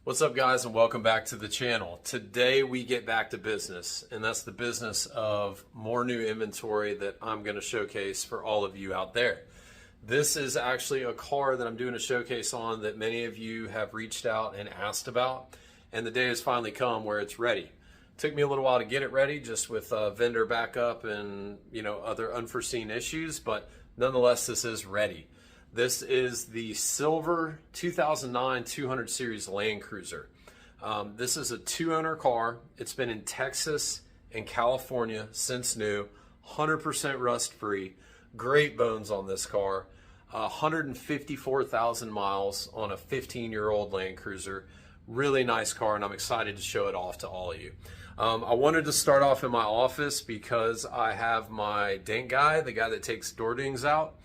What's up, guys, and welcome back to the channel. Today we get back to business, and that's the business of more new inventory that I'm going to showcase for all of you out there. This is actually a car that I'm doing a showcase on that many of you have reached out and asked about, and the day has finally come where it's ready. Took me a little while to get it ready, just with vendor backup and other unforeseen issues, but nonetheless this is ready. This is the silver 2009 200 series Land Cruiser. This is a two-owner car. It's been in Texas and California since new, 100% rust-free. Great bones on this car. 154,000 miles on a 15-year-old Land Cruiser. Really nice car, and I'm excited to show it off to all of you. I wanted to start off in my office because I have my dent guy, the guy that takes door dings out.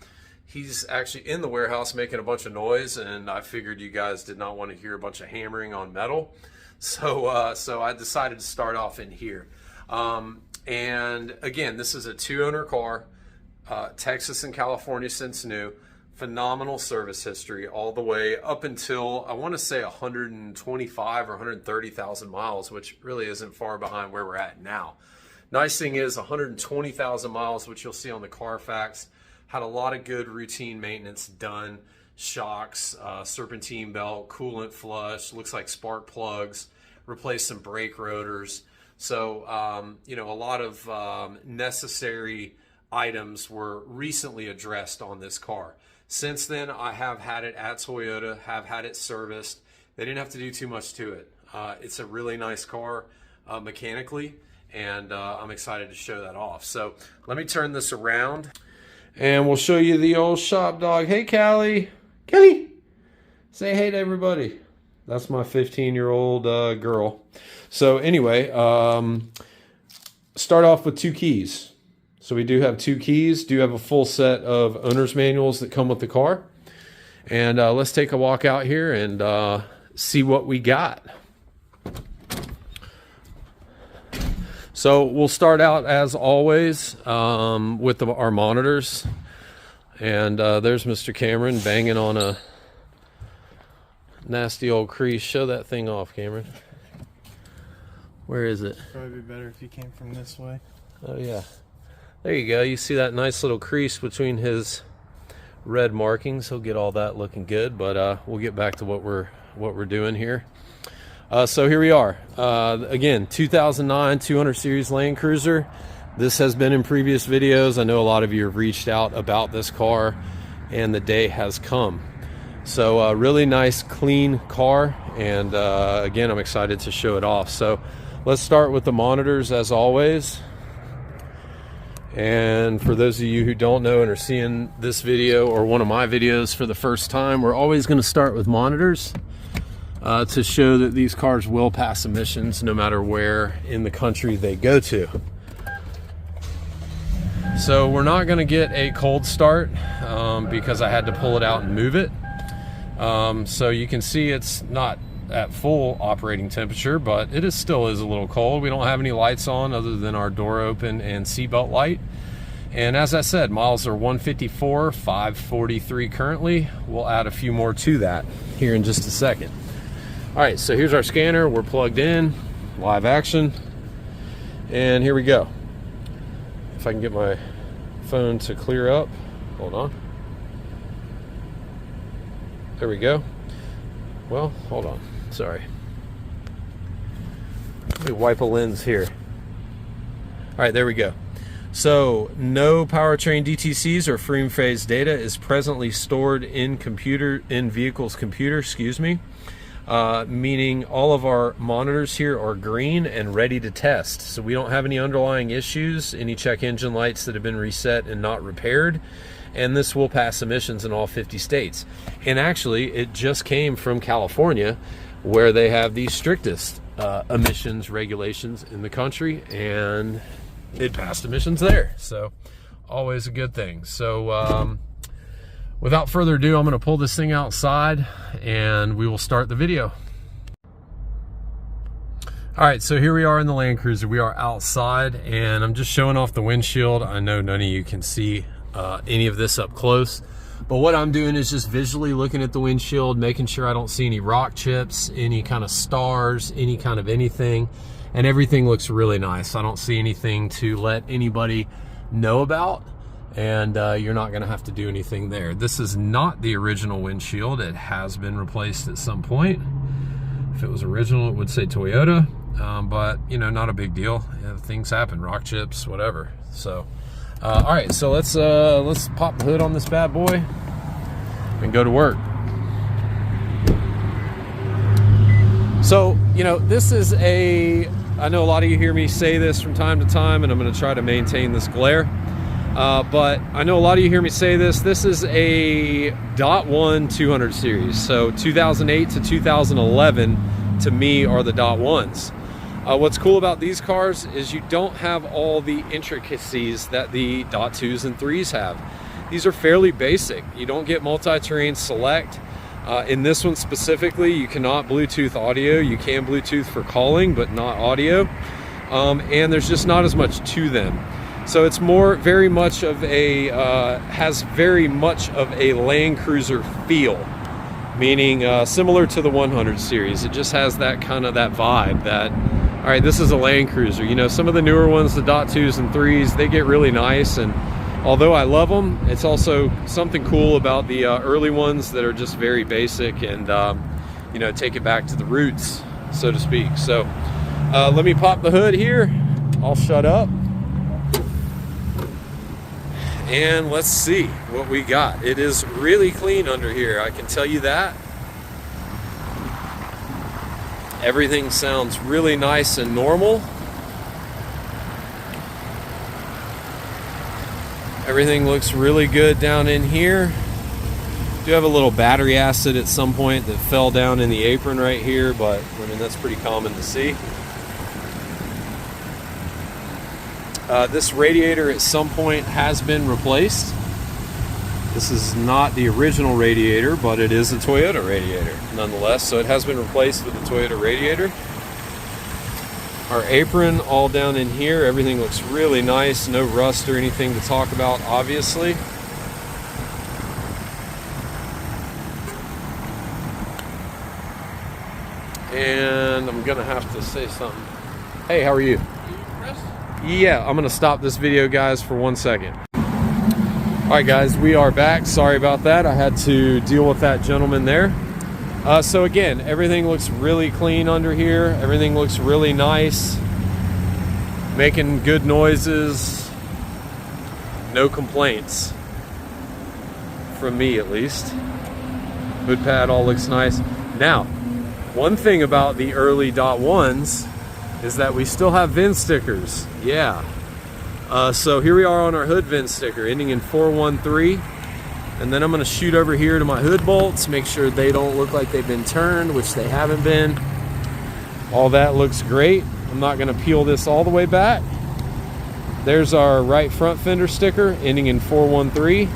He's actually in the warehouse making a bunch of noise, and I figured you guys did not want to hear a bunch of hammering on metal. So I decided to start off in here. And again, this is a two-owner car, Texas and California since new. Phenomenal service history all the way up until, I want to say, 125 or 130,000 miles, which really isn't far behind where we're at now. Nice thing is 120,000 miles, which you'll see on the Carfax. Had a lot of good routine maintenance done. Shocks, serpentine belt, coolant flush, looks like spark plugs, replaced some brake rotors. So, a lot of necessary items were recently addressed on this car. Since then, I have had it at Toyota, have had it serviced. They didn't have to do too much to it. It's a really nice car mechanically, and I'm excited to show that off. So let me turn this around, and we'll show you the old shop dog. Hey, Callie. Kelly, say hey to everybody. That's my 15-year-old girl. So anyway, start off with two keys. So we do have two keys, do have a full set of owner's manuals that come with the car. And let's take a walk out here and see what we got. So we'll start out as always with our monitors. And there's Mr. Cameron banging on a nasty old crease. Show that thing off, Cameron. Where is it? Probably be better if you came from this way. Oh yeah. There you go. You see that nice little crease between his red markings. He'll get all that looking good, but we'll get back to what we're doing here. So here we are. Again, 2009 200 series Land Cruiser. This has been in previous videos. I know a lot of you have reached out about this car, and the day has come. So really nice, clean car, and again, I'm excited to show it off. So let's start with the monitors as always. And for those of you who don't know and are seeing this video or one of my videos for the first time, we're always going to start with monitors to show that these cars will pass emissions no matter where in the country they go to. So we're not going to get a cold start because I had to pull it out and move it. So you can see it's not at full operating temperature, but it still is a little cold. We don't have any lights on other than our door open and seatbelt light. And as I said, miles are 154, 543 currently. We'll add a few more to that here in just a second. All right, so here's our scanner. We're plugged in, live action, and here we go. If I can get my phone to clear up, hold on. There we go. Well, hold on. Sorry. Let me wipe a lens here. All right, there we go. So no powertrain DTCs or frame phase data is presently stored in vehicle's computer, meaning all of our monitors here are green and ready to test. So we don't have any underlying issues, any check engine lights that have been reset and not repaired. And this will pass emissions in all 50 states. And actually, it just came from California, where they have the strictest emissions regulations in the country, and it passed emissions there. So always a good thing. So without further ado, I'm going to pull this thing outside and we will start the video. All right, so here we are in the Land Cruiser. We are outside and I'm just showing off the windshield. I know none of you can see any of this up close, But what I'm doing is just visually looking at the windshield, making sure I don't see any rock chips, any kind of stars, any kind of anything. And everything looks really nice. I don't see anything to let anybody know about. And you're not gonna have to do anything there. This is not the original windshield. It has been replaced at some point. If it was original, it would say Toyota, but you know, not a big deal. Yeah, things happen, rock chips, whatever. So, all right, so let's pop the hood on this bad boy and go to work. So, you know, this is I know a lot of you hear me say this from time to time, and I'm gonna try to maintain this glare. But I know a lot of you hear me say this. This is a .1 200 series. So 2008 to 2011 to me are the .1s. What's cool about these cars is you don't have all the intricacies that the .2s and 3s have. These are fairly basic. You don't get multi-terrain select. In this one specifically, you cannot Bluetooth audio. You can Bluetooth for calling, but not audio. And there's just not as much to them. So it's very much of a, has very much of a Land Cruiser feel, meaning similar to the 100 series. It just has that kind of that vibe that, all right, this is a Land Cruiser. You know, some of the newer ones, the .2s and 3s, they get really nice. And although I love them, it's also something cool about the early ones that are just very basic and, you know, take it back to the roots, so to speak. So let me pop the hood here. I'll shut up. And let's see what we got. It is really clean under here, I can tell you that. Everything sounds really nice and normal. Everything looks really good down in here. Do have a little battery acid at some point that fell down in the apron right here, but I mean, that's pretty common to see. This radiator at some point has been replaced. This is not the original radiator, but it is a Toyota radiator nonetheless, so it has been replaced with a Toyota radiator. Our apron all down in here, everything looks really nice, no rust or anything to talk about, obviously. And I'm gonna have to say something. Hey, how are you? Yeah, I'm gonna stop this video, guys, for 1 second. All right, guys, we are back. Sorry about that. I had to deal with that gentleman there. So again, everything looks really clean under here. Everything looks really nice. Making good noises. No complaints. From me, at least. Hood pad all looks nice. Now, one thing about the early .1s is that we still have VIN stickers. Yeah. So here we are on our hood VIN sticker, ending in 413. And then I'm gonna shoot over here to my hood bolts, make sure they don't look like they've been turned, which they haven't been. All that looks great. I'm not gonna peel this all the way back. There's our right front fender sticker, ending in 413.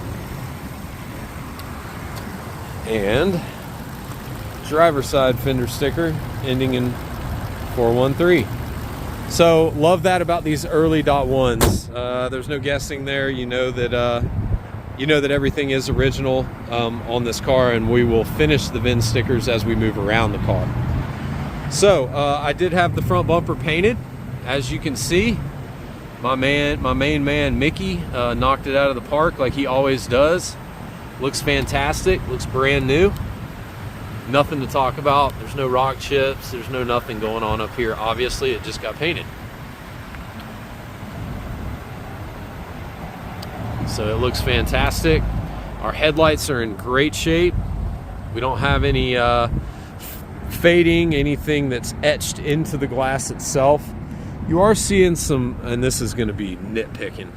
And driver's side fender sticker, ending in 413. So love that about these early .1s. There's no guessing there. You know that everything is original on this car, and we will finish the VIN stickers as we move around the car. So I did have the front bumper painted, as you can see. My main man Mickey knocked it out of the park like he always does. Looks fantastic. Looks brand new. Nothing to talk about. There's no rock chips. There's no nothing going on up here. Obviously, it just got painted. So it looks fantastic. Our headlights are in great shape. We don't have any fading, anything that's etched into the glass itself. You are seeing some, and this is going to be nitpicking.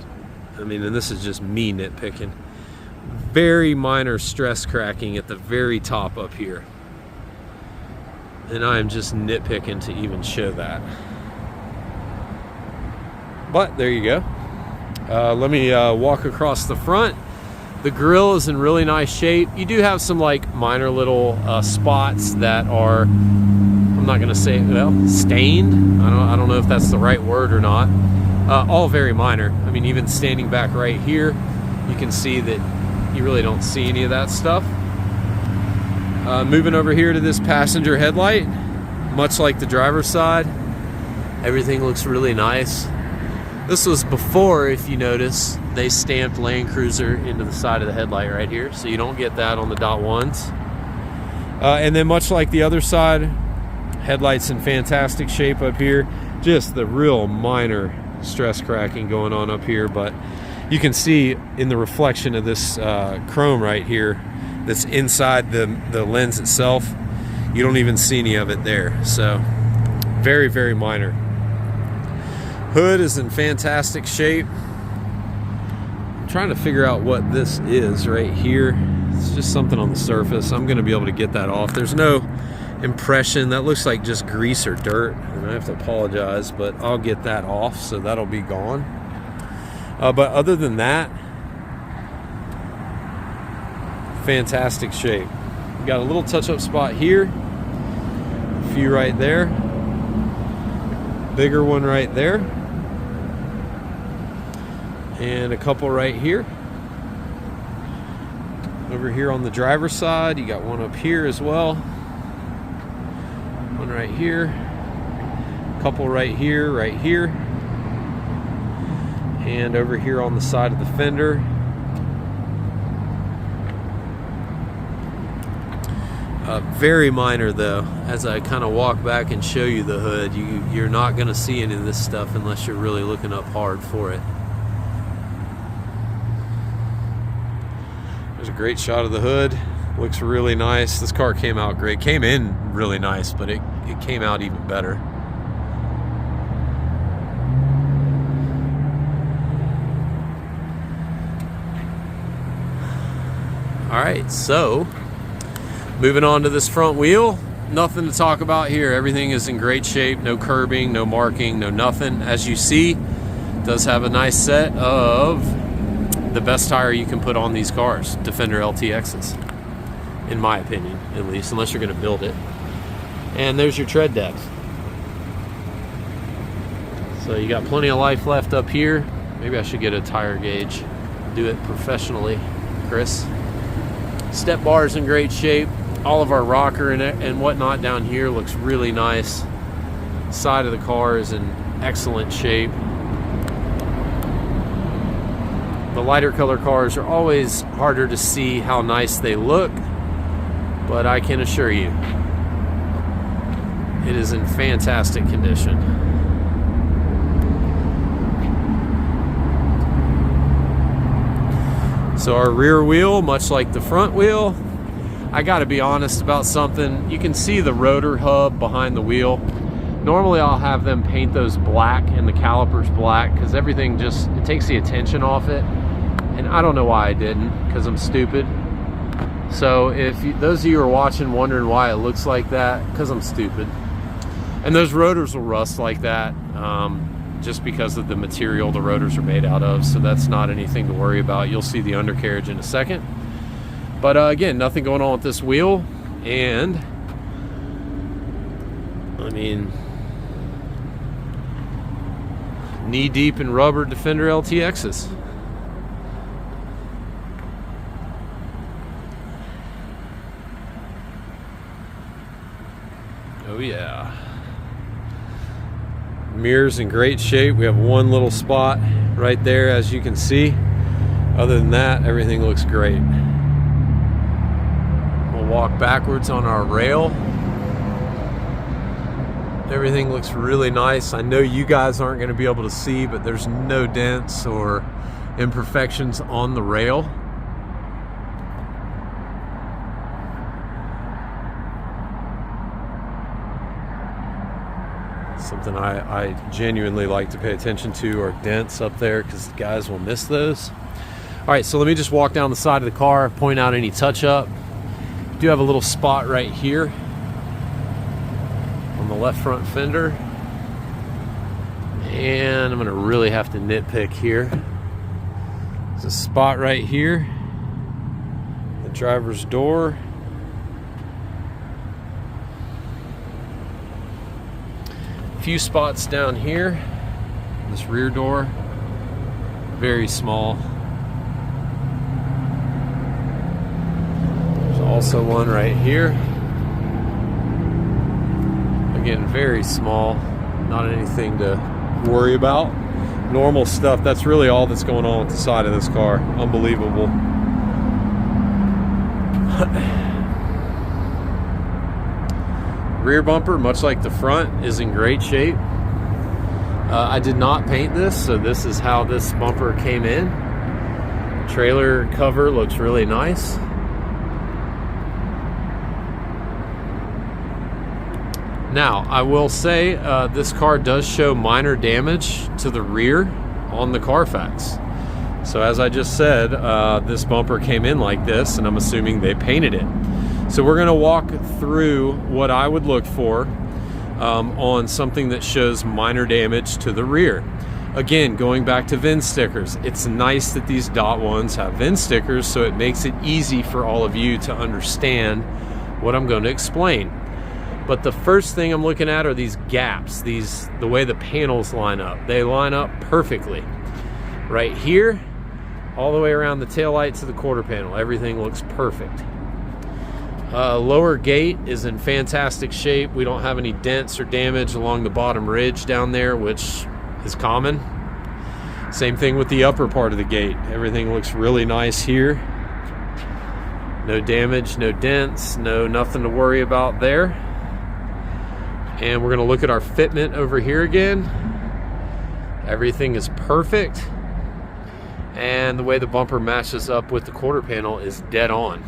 I mean, and this is just me nitpicking. Very minor stress cracking at the very top up here. And I am just nitpicking to even show that. But there you go. Let me walk across the front. The grille is in really nice shape. You do have some like minor little spots that are, I'm not gonna say, well, stained. I don't know if that's the right word or not. All very minor. I mean, even standing back right here, you can see that you really don't see any of that stuff. Moving over here to this passenger headlight, much like the driver's side, everything looks really nice. This was before, if you notice, they stamped Land Cruiser into the side of the headlight right here, so you don't get that on the .1s. And then much like the other side, headlights in fantastic shape up here. Just the real minor stress cracking going on up here, but you can see in the reflection of this chrome right here that's inside the lens itself, you don't even see any of it there. So very, very minor. Hood is in fantastic shape. I'm trying to figure out what this is right here. It's just something on the surface. I'm going to be able to get that off. There's no impression. That looks like just grease or dirt, and I have to apologize, but I'll get that off, so that'll be gone. But other than that, fantastic shape. We got a little touch-up spot here, a few right there, bigger one right there, and a couple right here. Over here on the driver's side, you got one up here as well, one right here, a couple right here, and over here on the side of the fender. Very minor though. As I kind of walk back and show you the hood, you're not going to see any of this stuff unless you're really looking up hard for it. There's a great shot of the hood. Looks really nice. This car came out great. Came in really nice, but it came out even better. All right, so moving on to this front wheel, nothing to talk about here. Everything is in great shape, no curbing, no marking, no nothing. As you see, it does have a nice set of the best tire you can put on these cars, Defender LTXs, in my opinion, at least, unless you're going to build it. And there's your tread depth. So you got plenty of life left up here. Maybe I should get a tire gauge, do it professionally, Chris. Step bar is in great shape. All of our rocker and whatnot down here looks really nice. Side of the car is in excellent shape. The lighter color cars are always harder to see how nice they look, but I can assure you, it is in fantastic condition. So our rear wheel, much like the front wheel, I gotta be honest about something. You can see the rotor hub behind the wheel. Normally I'll have them paint those black and the calipers black because everything just, it takes the attention off it. And I don't know why I didn't, because I'm stupid. So if those of you are watching wondering why it looks like that, because I'm stupid. And those rotors will rust like that just because of the material the rotors are made out of. So that's not anything to worry about. You'll see the undercarriage in a second. But again, nothing going on with this wheel. And I mean, knee deep in rubber Defender LTXs. Oh yeah. Mirrors in great shape. We have one little spot right there, as you can see. Other than that, everything looks great. We'll walk backwards on our rail. Everything looks really nice. I know you guys aren't going to be able to see, but there's no dents or imperfections on the rail. Something I genuinely like to pay attention to are dents up there, because guys will miss those. All right, so let me just walk down the side of the car, point out any touch-up. Do have a little spot right here on the left front fender, and I'm gonna really have to nitpick here. There's a spot right here, the driver's door. A few spots down here, this rear door, very small. also one right here. Again, very small, not anything to worry about. Normal stuff. That's really all that's going on with the side of this car. Unbelievable. Rear bumper, much like the front, is in great shape. I did not paint this, so this is how this bumper came in. Trailer cover looks really nice. Now, I will say this car does show minor damage to the rear on the Carfax. So as I just said, this bumper came in like this, and I'm assuming they painted it. So we're gonna walk through what I would look for on something that shows minor damage to the rear. Again, going back to VIN stickers, it's nice that these dot ones have VIN stickers, so it makes it easy for all of you to understand what I'm going to explain. But the first thing I'm looking at are these gaps, the way the panels line up. They line up perfectly. Right here, all the way around the taillight to the quarter panel, everything looks perfect. Lower gate is in fantastic shape. We don't have any dents or damage along the bottom ridge down there, which is common. Same thing with the upper part of the gate. Everything looks really nice here. No damage, no dents, nothing to worry about there. And we're gonna look at our fitment over here again. Everything is perfect. And the way the bumper matches up with the quarter panel is dead on.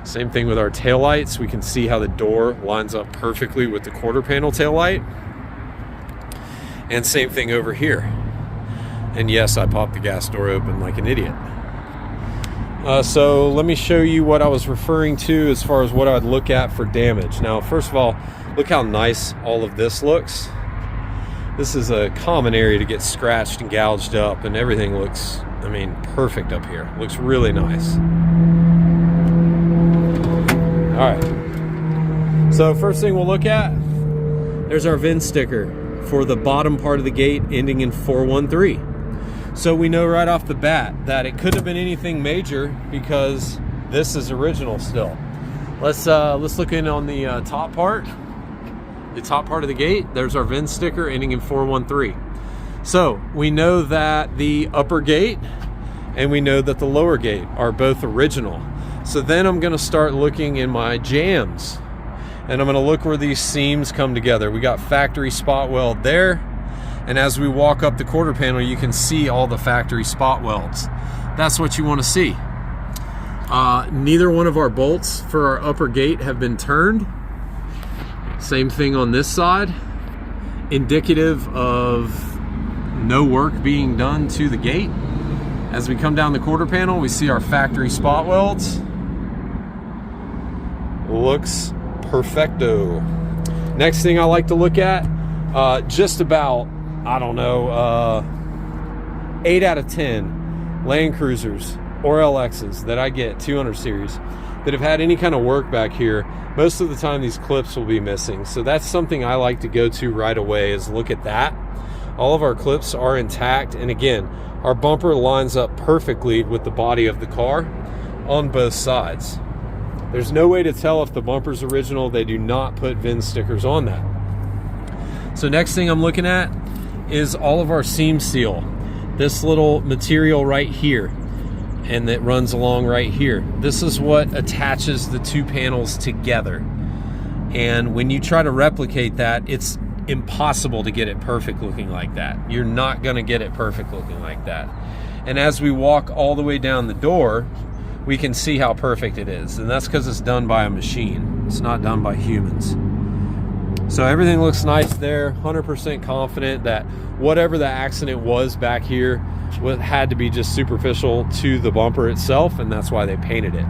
Same thing with our taillights. We can see how the door lines up perfectly with the quarter panel taillight. And same thing over here. And yes, I popped the gas door open like an idiot. So let me show you what I was referring to as far as what I'd look at for damage. Now, first of all, look how nice all of this looks. This is a common area to get scratched and gouged up, and everything looks, I mean, perfect up here. Looks really nice. All right. So first thing we'll look at, there's our VIN sticker for the bottom part of the gate ending in 413. So we know right off the bat that it couldn't have been anything major because this is original still. Let's look in on the top part. The top part of the gate, there's our VIN sticker ending in 413. So we know that the upper gate and we know that the lower gate are both original. So then I'm gonna start looking in my jams and I'm gonna look where these seams come together. We got factory spot weld there. And as we walk up the quarter panel, you can see all the factory spot welds. That's what you wanna see. Neither one of our bolts for our upper gate have been turned. Same thing on this side, indicative of no work being done to the gate. As we come down the quarter panel, we see our factory spot welds. Looks perfecto. Next thing I like to look at, just about, I don't know, 8 out of 10 Land Cruisers or LXs that I get, 200 series, that have had any kind of work back here, most of the time these clips will be missing. So that's something I like to go to right away, is look at that. All of our clips are intact, and again, our bumper lines up perfectly with the body of the car on both sides. There's no way to tell if the bumper's original. They do not put VIN stickers on that. So next thing I'm looking at is all of our seam seal. This little material right here, and that runs along right here. This is what attaches the two panels together. And when you try to replicate that, it's impossible to get it perfect looking like that. You're not gonna get it perfect looking like that. And as we walk all the way down the door, we can see how perfect it is. And that's because it's done by a machine. It's not done by humans. So everything looks nice there. 100% confident that whatever the accident was back here had to be just superficial to the bumper itself, and that's why they painted it.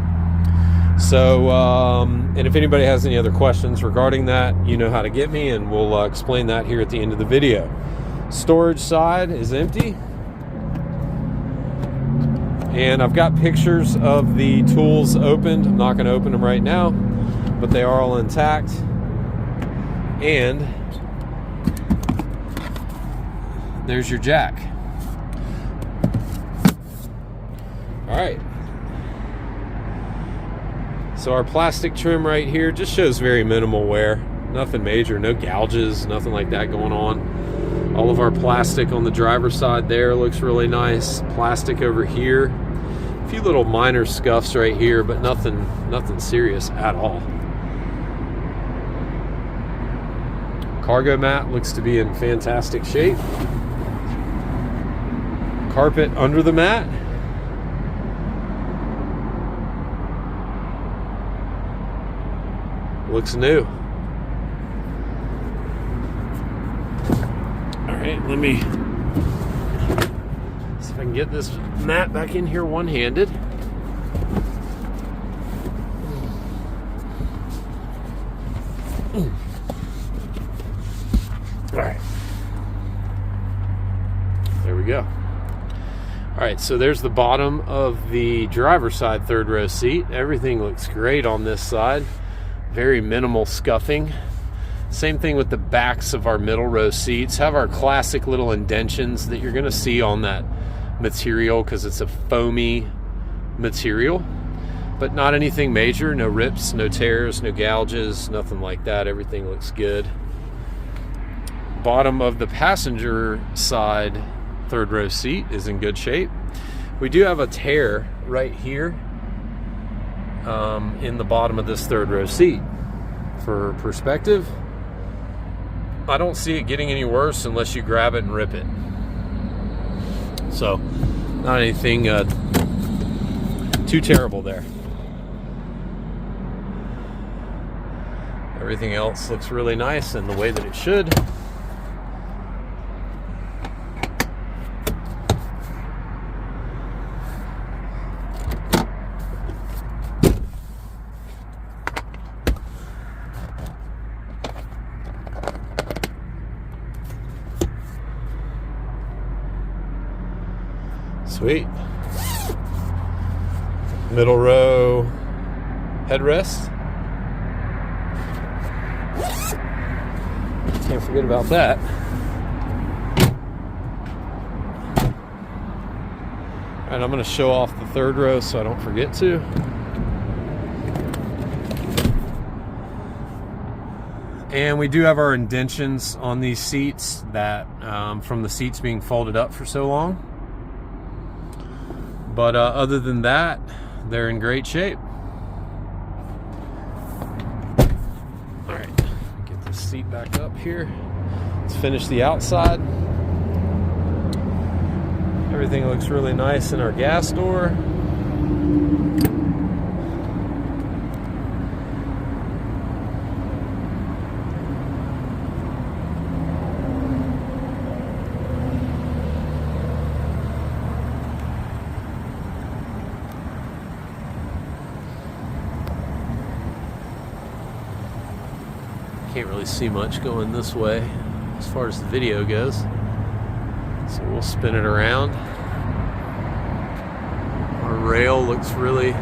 So, and if anybody has any other questions regarding that, you know how to get me, and we'll explain that here at the end of the video. Storage side is empty. And I've got pictures of the tools opened. I'm not going to open them right now, but they are all intact. And there's your jack. All right. So our plastic trim right here just shows very minimal wear. Nothing major, no gouges, nothing like that going on. All of our plastic on the driver's side there looks really nice. Plastic over here. A few little minor scuffs right here, but nothing serious at all. Cargo mat looks to be in fantastic shape. Carpet under the mat. Looks new. All right, let me see if I can get this mat back in here one-handed. All right. There we go. All right, so there's the bottom of the driver's side third row seat. Everything looks great on this side. Very minimal scuffing. Same thing with the backs of our middle row seats. Have our classic little indentions that you're gonna see on that material because it's a foamy material, but not anything major. No rips, no tears, no gouges, nothing like that. Everything looks good. Bottom of the passenger side third row seat is in good shape. We do have a tear right here in the bottom of this third row seat. For perspective, I don't see it getting any worse unless you grab it and rip it. So, not anything too terrible there. Everything else looks really nice in the way that it should. Sweet. Middle row headrest. Can't forget about that. All right, I'm going to show off the third row so I don't forget to. And we do have our indentions on these seats that from the seats being folded up for so long. But other than that, they're in great shape. All right, get this seat back up here. Let's finish the outside. Everything looks really nice in our gas door. Can't really see much going this way as far as the video goes, so we'll spin it around. Our rail looks really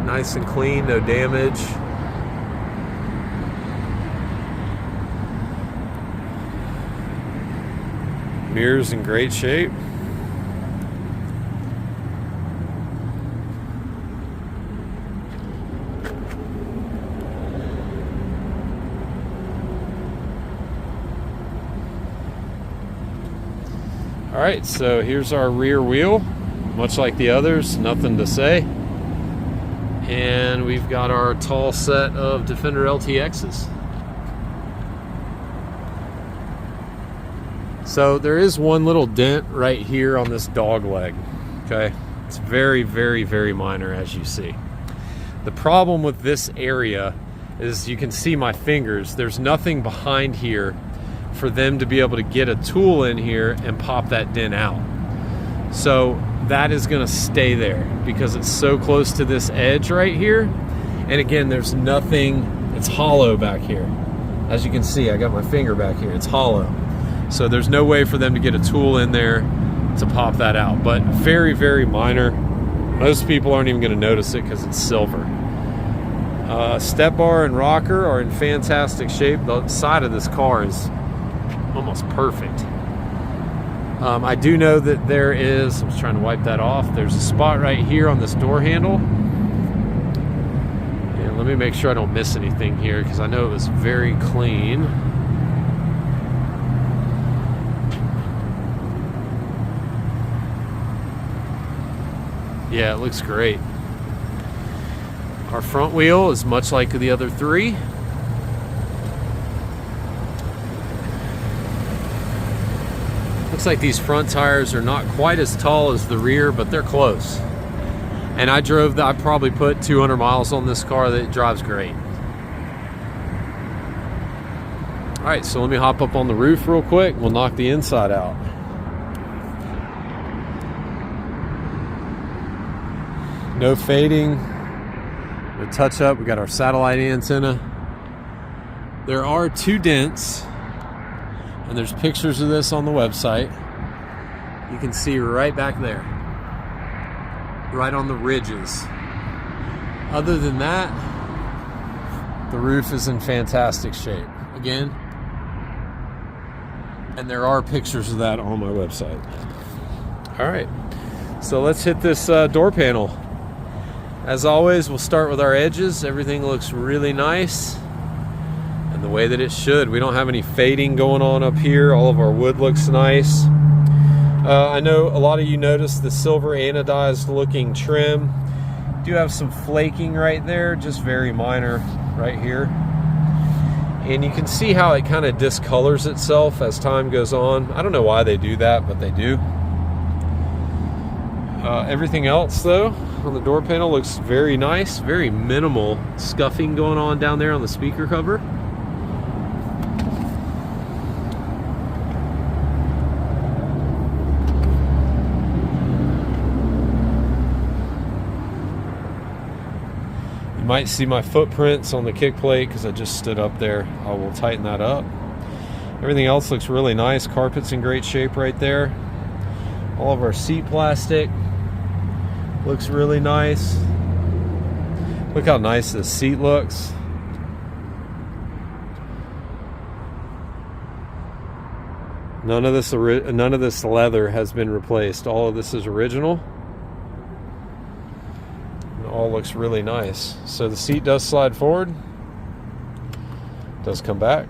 nice and clean, no damage. Mirrors in great shape. All right, so here's our rear wheel, much like the others, nothing to say. And we've got our tall set of Defender LTXs. So there is one little dent right here on this dog leg, okay? It's very, very, very minor, as you see. The problem with this area is you can see my fingers. There's nothing behind here for them to be able to get a tool in here and pop that dent out. So that is gonna stay there because it's so close to this edge right here. And again, there's nothing, it's hollow back here. As you can see, I got my finger back here, it's hollow. So there's no way for them to get a tool in there to pop that out, but very, very minor. Most people aren't even gonna notice it because it's silver. Step bar and rocker are in fantastic shape. The side of this car is almost perfect. I do know that there is, I was trying to wipe that off, there's a spot right here on this door handle Let me make sure I don't miss anything here because I know it was very clean. Yeah, it looks great. Our front wheel is much like the other three. Looks like these front tires are not quite as tall as the rear, but they're close. And I probably put 200 miles on this car. That drives great. All right, so let me hop up on the roof real quick. We'll knock the inside out. No fading, no touch up. We got our satellite antenna. There are 2 dents, and there's pictures of this on the website. You can see right back there, right on the ridges. Other than that, the roof is in fantastic shape. Again, and there are pictures of that on my website. All right, so let's hit this door panel. As always, we'll start with our edges. Everything looks really nice and the way that it should. We don't have any fading going on up here. All of our wood looks nice. I know a lot of you noticed the silver anodized looking trim. Do have some flaking right there, just very minor right here. And you can see how it kind of discolors itself as time goes on. I don't know why they do that, but they do. Everything else though on the door panel looks very nice, very minimal scuffing going on down there on the speaker cover. You might see my footprints on the kick plate because I just stood up there. I will tighten that up. Everything else looks really nice. Carpet's in great shape right there. All of our seat plastic looks really nice. Look how nice this seat looks. None of this leather has been replaced. All of this is original. It all looks really nice. So the seat does slide forward, does come back,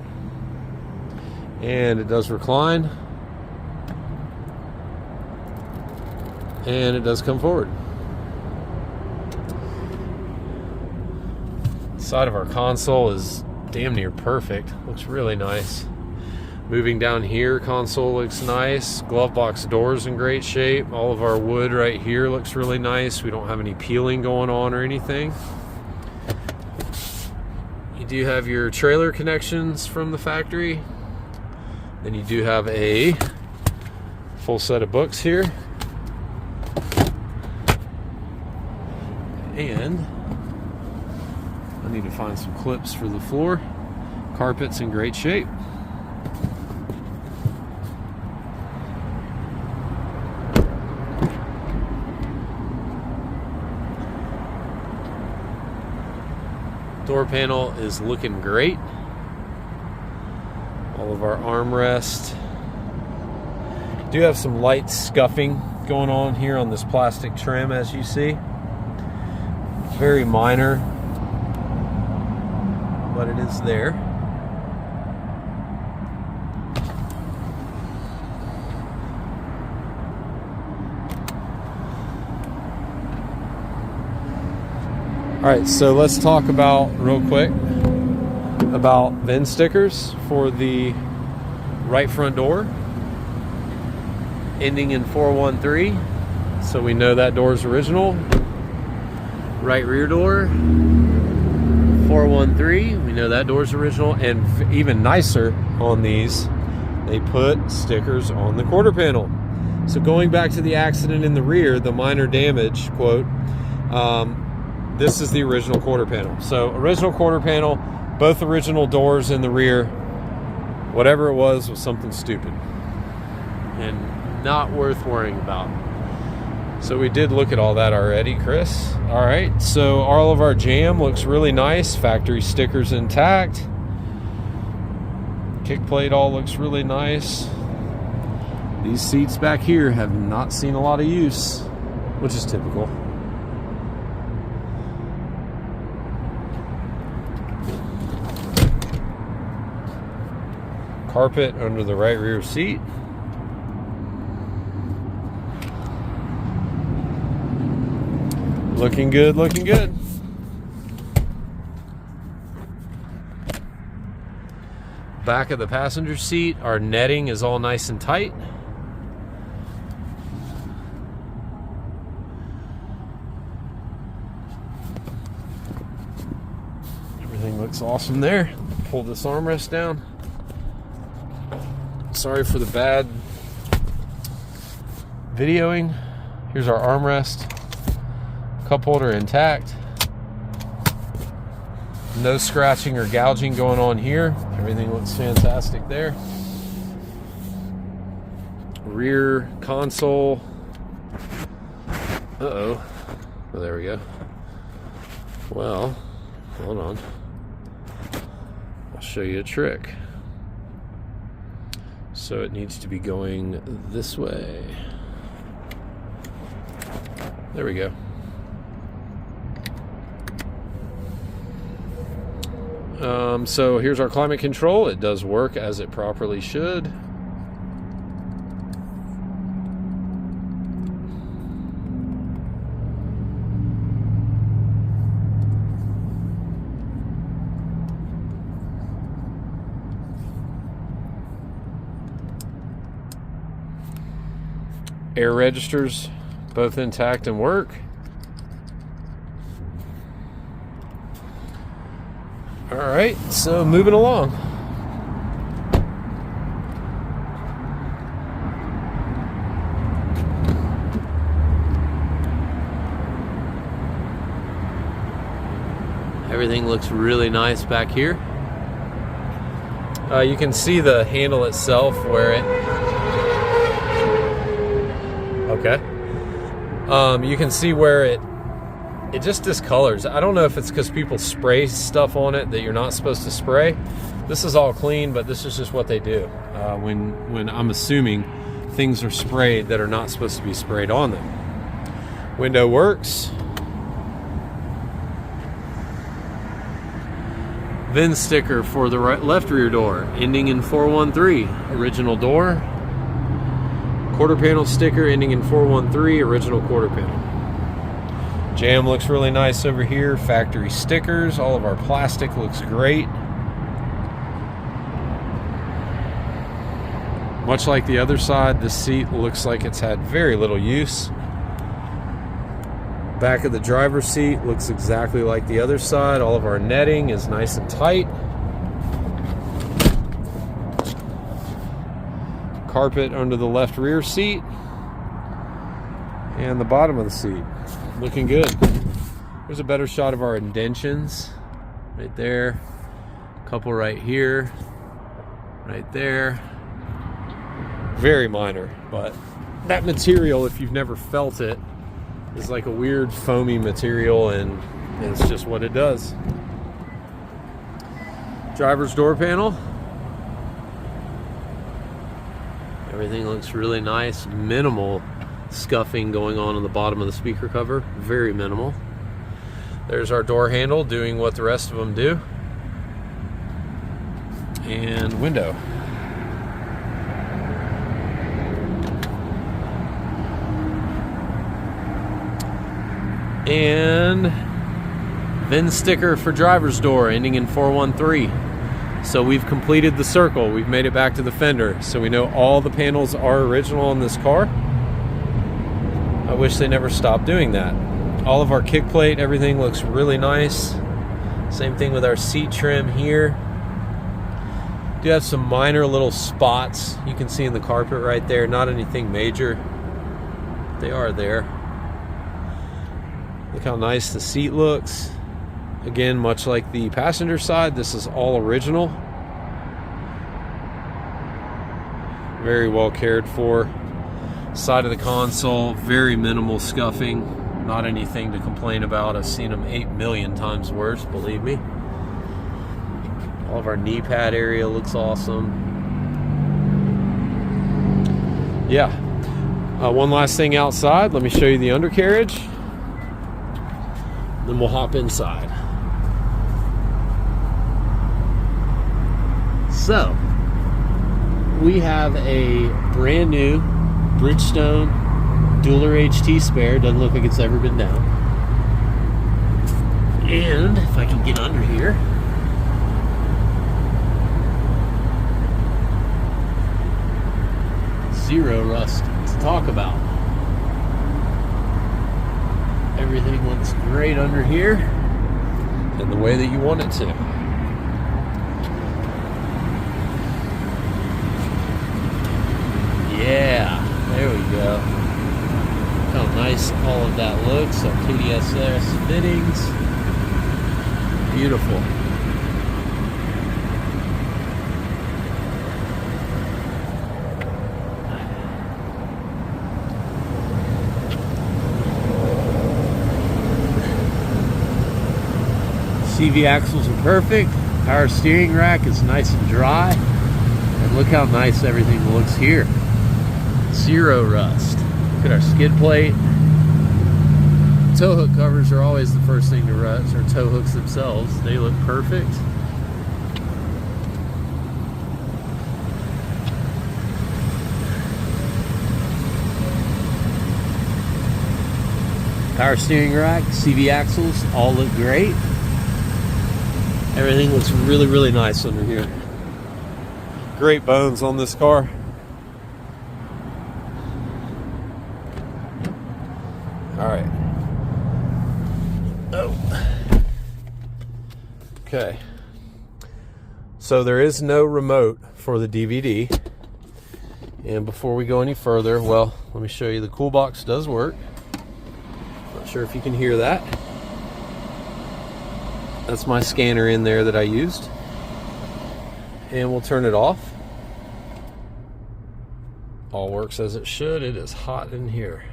and it does recline, and it does come forward. Side of our console is damn near perfect. Looks really nice. Moving down here, console looks nice. Glove box doors in great shape. All of our wood right here looks really nice. We don't have any peeling going on or anything. You do have your trailer connections from the factory. Then you do have a full set of books here. And I need to find some clips for the floor. Carpet's in great shape. Door panel is looking great. All of our armrest. Do have some light scuffing going on here on this plastic trim, as you see. Very minor, but it is there. All right, so let's talk about real quick about VIN stickers for the right front door, ending in 413. So we know that door is original. Right rear door, 413. We know that door's original. And even nicer on these, they put stickers on the quarter panel. So going back to the accident in the rear, the minor damage quote, this is the original quarter panel. So original quarter panel, both original doors in the rear. Whatever it was something stupid and not worth worrying about. So we did look at all that already, Chris. All right, so all of our jam looks really nice. Factory stickers intact. Kick plate all looks really nice. These seats back here have not seen a lot of use, which is typical. Carpet under the right rear seat. Looking good, looking good. Back of the passenger seat, our netting is all nice and tight. Everything looks awesome there. Pull this armrest down. Sorry for the bad videoing. Here's our armrest. Cup holder intact. No scratching or gouging going on here. Everything looks fantastic there. Rear console. Uh-oh. Oh, there we go. Well, hold on. I'll show you a trick. So it needs to be going this way. There we go. So here's our climate control. It does work as it properly should. Air registers, both intact and work. All right, so moving along. Everything looks really nice back here. You can see the handle itself where it... Okay. You can see where it just discolors. I don't know if it's because people spray stuff on it that you're not supposed to spray. This is all clean, but this is just what they do when I'm assuming things are sprayed that are not supposed to be sprayed on them. Window works. VIN sticker for the left rear door, ending in 413. Original door. Quarter panel sticker ending in 413. Original quarter panel. Jam looks really nice over here. Factory stickers. All of our plastic looks great. Much like the other side, this seat looks like it's had very little use. Back of the driver's seat looks exactly like the other side. All of our netting is nice and tight. Carpet under the left rear seat. And the bottom of the seat. Looking good. There's a better shot of our indentions. Right there. A couple right here. Right there. Very minor, but that material, if you've never felt it, is like a weird foamy material, and it's just what it does. Driver's door panel. Everything looks really nice. Minimal scuffing going on the bottom of the speaker cover. Very minimal. There's our door handle doing what the rest of them do. And window. And VIN sticker for driver's door ending in 413. So we've completed the circle. We've made it back to the fender. So we know all the panels are original on this car. I wish they never stopped doing that. All of our kick plate, everything looks really nice. Same thing with our seat trim here. Do have some minor little spots you can see in the carpet right there. Not anything major. They are there. Look how nice the seat looks. Again, much like the passenger side, this is all original. Very well cared for. Side of the console, very minimal scuffing. Not anything to complain about. I've seen them 8 million times worse, believe me. All of our knee pad area looks awesome. Yeah. One last thing outside. Let me show you the undercarriage. Then we'll hop inside. So, we have a brand new Bridgestone Dueler HT spare. Doesn't look like it's ever been down. And if I can get under here, zero rust to talk about. Everything looks great under here and the way that you want it to. Yeah, there we go. How nice all of that looks. Our TDSS fittings. Beautiful. CV axles are perfect. Power steering rack is nice and dry. And look how nice everything looks here. Zero rust. Look at our skid plate. Tow hook covers are always the first thing to rust, or tow hooks themselves. They look perfect. Power steering rack, CV axles, all look great. Everything looks really, really nice under here. Great bones on this car. All right. Oh. Okay. So there is no remote for the DVD. And before we go any further, well, let me show you the cool box does work. Not sure if you can hear that. That's my scanner in there that I used. And we'll turn it off. All works as it should. It is hot in here.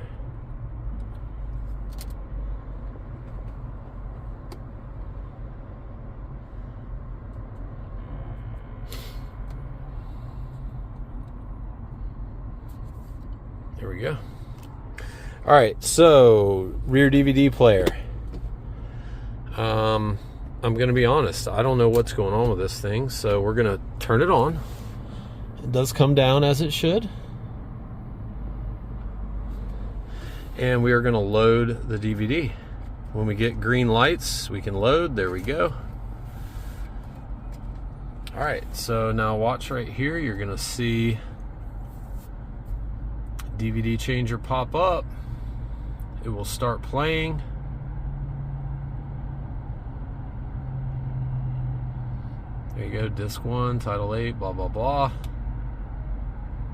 There we go. All right, so rear DVD player. I'm gonna be honest, I don't know what's going on with this thing, so we're gonna turn it on. It does come down as it should. And we are gonna load the DVD. When we get green lights, we can load. There we go. All right, so now watch right here. You're gonna see DVD changer pop up. It will start playing. There you go, disc 1, title 8, blah, blah, blah.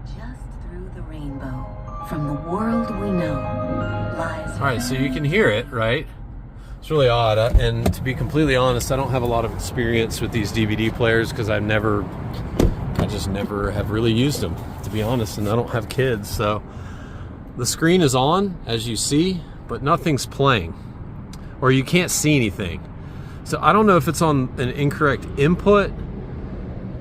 Just through the rainbow, from the world we know, lies... All right, so you can hear it, right? It's really odd, and to be completely honest, I don't have a lot of experience with these DVD players because I just never have really used them, to be honest, and I don't have kids, so the screen is on, as you see, but nothing's playing, or you can't see anything. So I don't know if it's on an incorrect input.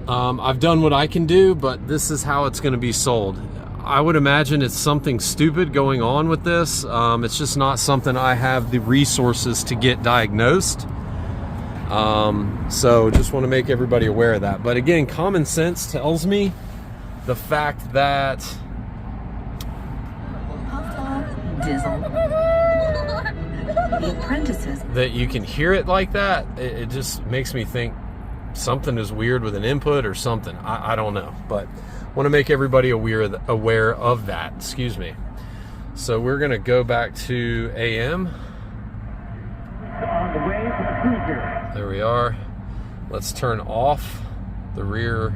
I've done what I can do, but this is how it's going to be sold. I would imagine it's something stupid going on with this. It's just not something I have the resources to get diagnosed. So just want to make everybody aware of that. But again, common sense tells me the fact that The apprentices. That you can hear it like that, it just makes me think something is weird with an input or something. I don't know, but want to make everybody aware of that. Excuse me. So we're going to go back to AM. On the way to the cruiser. There we are. Let's turn off the rear.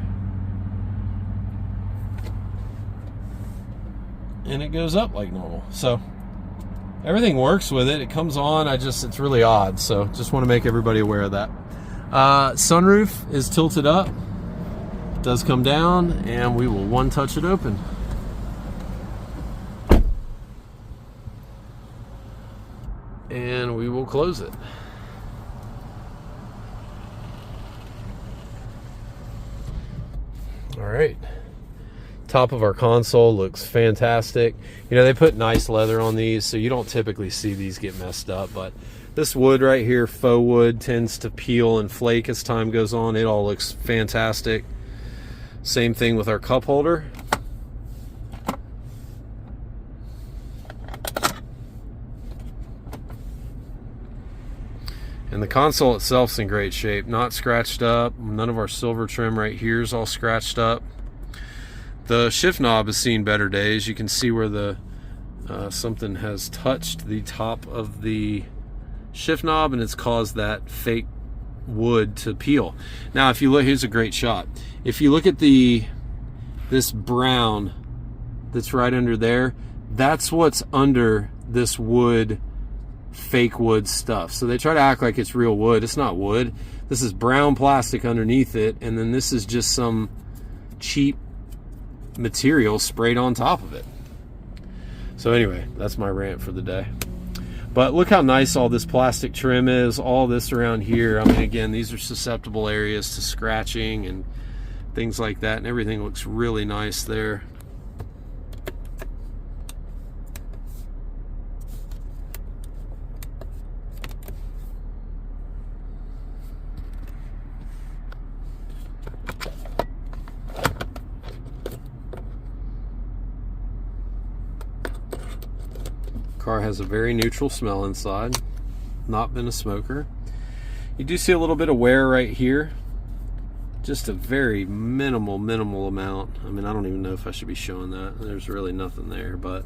And it goes up like normal. So everything works with it. It comes on. It's really odd. So just want to make everybody aware of that. Sunroof is tilted up. It does come down, and we will one touch it open. And we will close it. All right. Top of our console looks fantastic. You know, they put nice leather on these, so you don't typically see these get messed up, but this wood right here, faux wood, tends to peel and flake as time goes on. It all looks fantastic. Same thing with our cup holder. And the console itself's in great shape, not scratched up. None of our silver trim right here is all scratched up. The shift knob has seen better days. You can see where the something has touched the top of the shift knob and it's caused that fake wood to peel. Now if you look, here's a great shot. If you look at this brown that's right under there, that's what's under this wood, fake wood stuff. So they try to act like it's real wood. It's not wood. This is brown plastic underneath it, and then this is just some cheap material sprayed on top of it. So anyway, that's my rant for the day. But look how nice all this plastic trim is, all this around here. I mean, again, these are susceptible areas to scratching and things like that, and everything looks really nice there. Car has a very neutral smell inside. Not been a smoker. You do see a little bit of wear right here. Just a very minimal amount. I mean, I don't even know if I should be showing that. There's really nothing there, but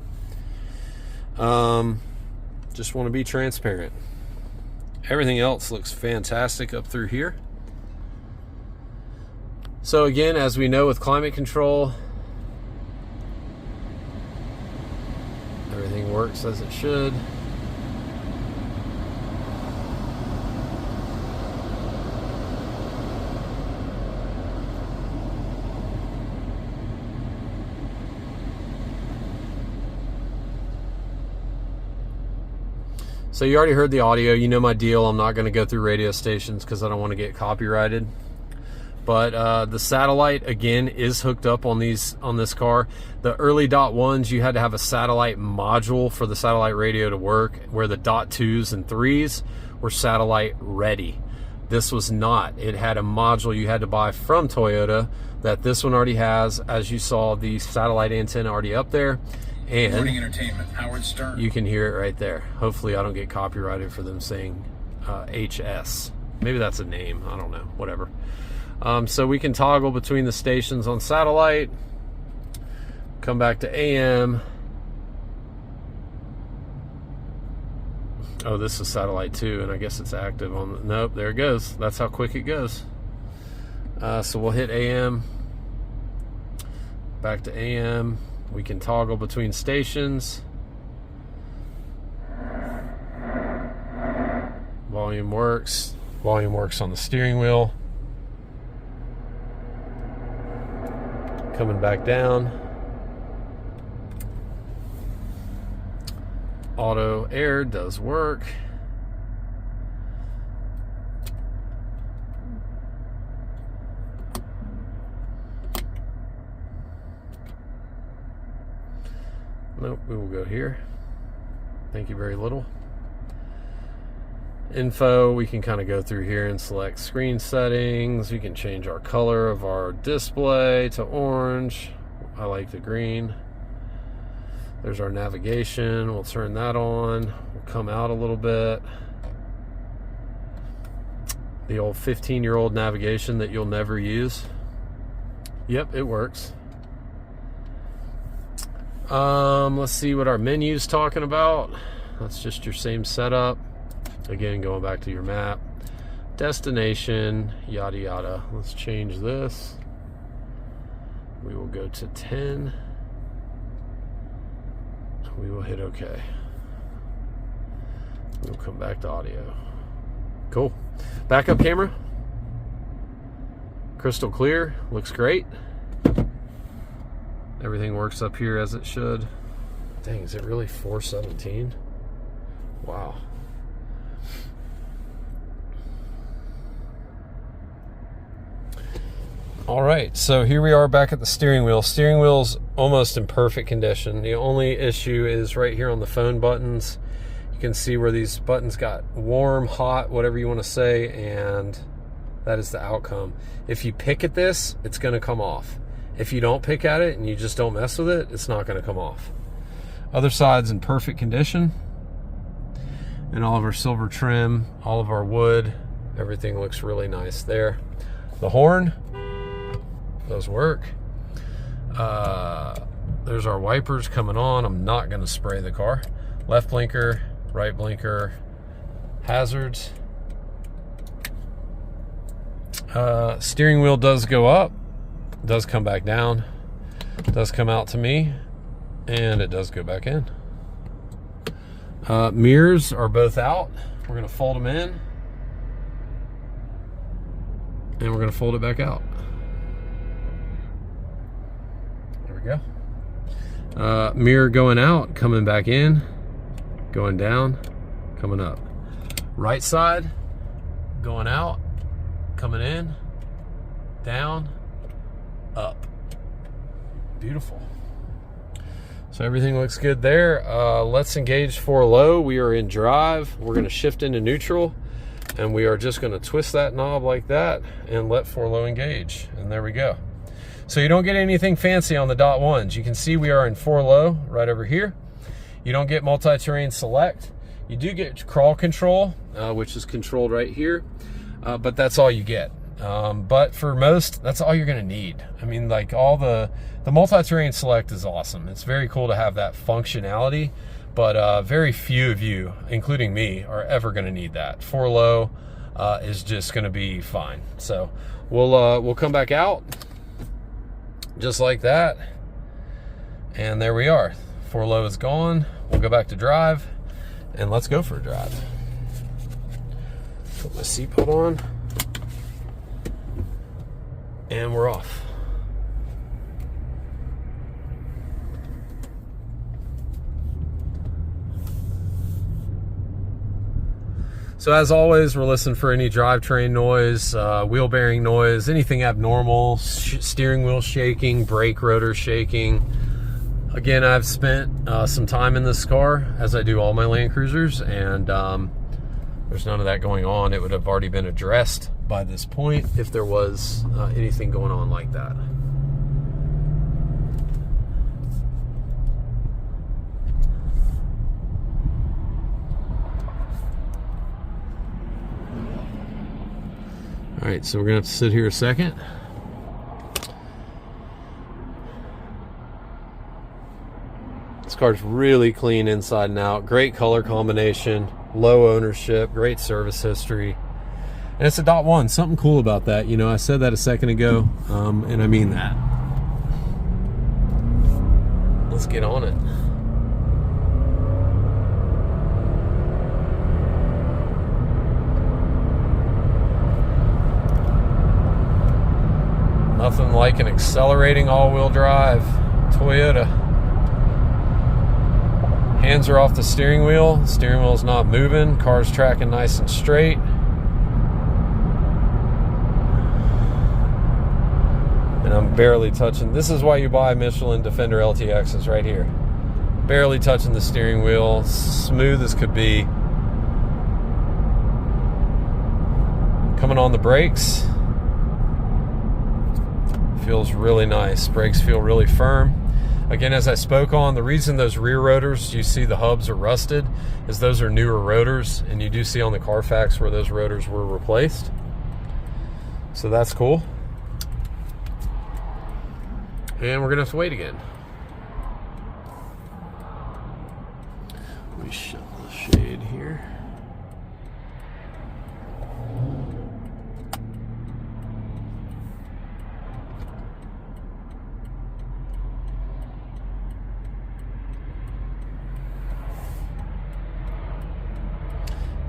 just want to be transparent. Everything else looks fantastic up through here. So again, as we know with climate control, everything works as it should. So you already heard the audio, you know my deal. I'm not going to go through radio stations because I don't want to get copyrighted. But the satellite again is hooked up on this car. The early .1s, you had to have a satellite module for the satellite radio to work, where the .2s and 3s were satellite ready. This was not. It had a module you had to buy from Toyota that this one already has. As you saw, the satellite antenna already up there. And Morning Entertainment, Howard Stern. You can hear it right there. Hopefully I don't get copyrighted for them saying HS. Maybe that's a name. I don't know. Whatever. So we can toggle between the stations on satellite. Come back to AM. Oh, this is satellite 2, and I guess it's active on the... Nope, there it goes. That's how quick it goes. So we'll hit AM. Back to AM. We can toggle between stations. Volume works. Volume works on the steering wheel. Coming back down. Auto air does work. Nope, we will go here. Thank you very little. Info, we can kind of go through here and select screen settings. We can change our color of our display to orange. I like the green. There's our navigation. We'll turn that on. We'll come out a little bit. The old 15-year-old navigation that you'll never use. Yep, it works. Let's see what our menu's talking about. That's just your same setup. Again, going back to your map, destination, yada yada. Let's change this. We will go to 10. We will hit OK. We'll come back to audio. Cool. Backup camera. Crystal clear. Looks great. Everything works up here as it should. Dang, is it really 417? Wow. All right, so here we are back at the steering wheel. Steering wheel's almost in perfect condition. The only issue is right here on the phone buttons. You can see where these buttons got warm, hot, whatever you want to say, and that is the outcome. If you pick at this, it's going to come off. if you don't pick at it and you just don't mess with it, it's not going to come off. Other side's in perfect condition. And all of our silver trim, all of our wood, everything looks really nice there. The horn does work. There's our wipers coming on. I'm not going to spray the car. Left blinker, right blinker, hazards. Steering wheel does go up, does come back down, does come out to me, and it does go back in. Mirrors are both out. We're going to fold them in, and we're going to fold it back out. There we go. Mirror going out, coming back in, going down, coming up. Right side going out, coming in, down, up. Beautiful. So everything looks good there. Let's engage 4 low. We are in drive. We're going to shift into neutral, and we are just going to twist that knob like that and let 4 low engage. And there we go. So you don't get anything fancy on the dot ones. You can see we are in 4 low right over here. You don't get multi-terrain select. You do get crawl control, which is controlled right here, but that's all you get. But for most, that's all you're going to need. I mean, like all the multi-terrain select is awesome. It's very cool to have that functionality, but very few of you, including me, are ever going to need that. 4 low is just going to be fine. So we'll come back out just like that, and there we are. 4 low is gone. We'll go back to drive, and let's go for a drive. Put my seatbelt on, and we're off. So as always, we're listening for any drivetrain noise, wheel bearing noise, anything abnormal, steering wheel shaking, brake rotor shaking. Again, I've spent some time in this car, as I do all my Land Cruisers, and there's none of that going on. It would have already been addressed by this point if there was anything going on like that. All right, so we're gonna have to sit here a second. This car's really clean inside and out. Great color combination, low ownership, great service history. And it's a dot one. Something cool about that. You know, I said that a second ago, and I mean that. Let's get on it. Nothing like an accelerating all-wheel drive Toyota. Hands are off the steering wheel. Steering wheel's not moving. Car's tracking nice and straight. And I'm barely touching. This is why you buy Michelin Defender LTXs right here. Barely touching the steering wheel. Smooth as could be. Coming on the brakes. Feels really nice. Brakes feel really firm. Again, as I spoke on, the reason those rear rotors, you see the hubs are rusted, is those are newer rotors, and you do see on the Carfax where those rotors were replaced. So that's cool. And we're gonna have to wait again. We shut the shade here.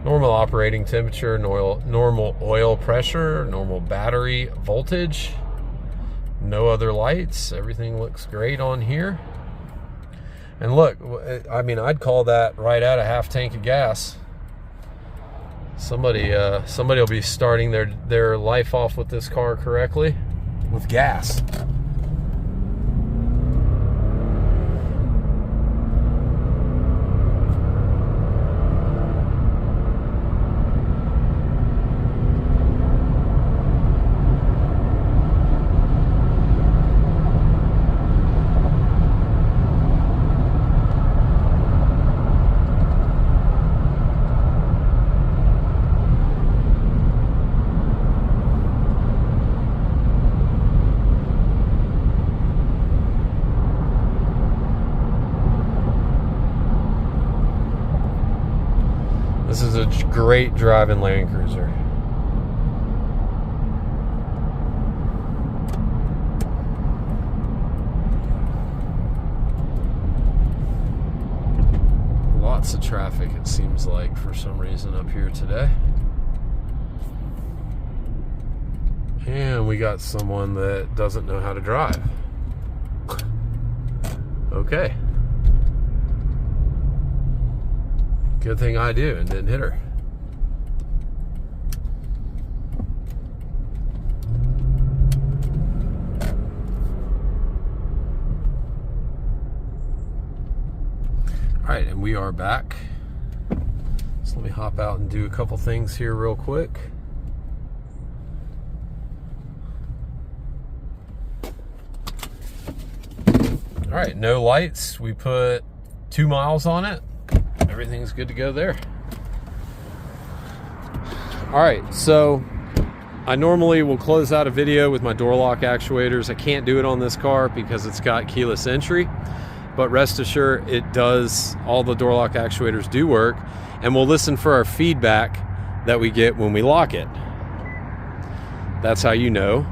Normal operating temperature, normal oil pressure, normal battery voltage, no other lights. Everything looks great on here. And look, I mean, I'd call that right at a half tank of gas. Somebody will be starting their life off with this car correctly with gas. great driving Land Cruiser. Lots of traffic, it seems like, for some reason up here today. And we got someone that doesn't know how to drive. Okay. Good thing I do and didn't hit her. All right, and we are back. So let me hop out and do a couple things here real quick. All right, no lights. We put 2 miles on it. Everything's good to go there. All right, so I normally will close out a video with my door lock actuators. I can't do it on this car because it's got keyless entry, but rest assured it does. All the door lock actuators do work, and we'll listen for our feedback that we get when we lock it. That's how you know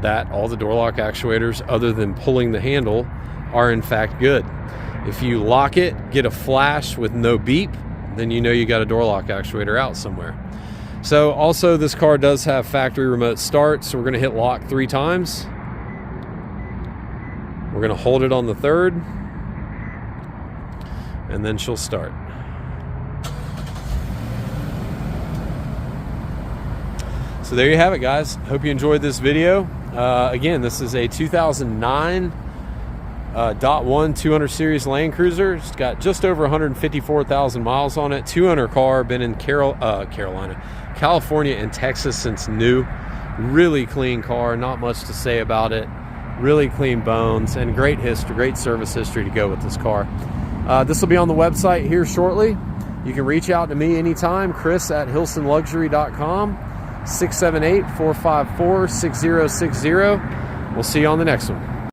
that all the door lock actuators, other than pulling the handle, are in fact good. If you lock it, get a flash with no beep, then you know you got a door lock actuator out somewhere. So also this car does have factory remote start, so we're gonna hit lock 3 times. We're gonna hold it on the 3rd, and then she'll start. So there you have it, guys. Hope you enjoyed this video. Again, this is a 2009 .1 200 series Land Cruiser. It's got just over 154,000 miles on it. 200 car, been in California and Texas since new. Really clean car, not much to say about it. Really clean bones and great history, great service history to go with this car. This will be on the website here shortly. You can reach out to me anytime, chris@hilsonluxury.com, 678-454-6060. We'll see you on the next one.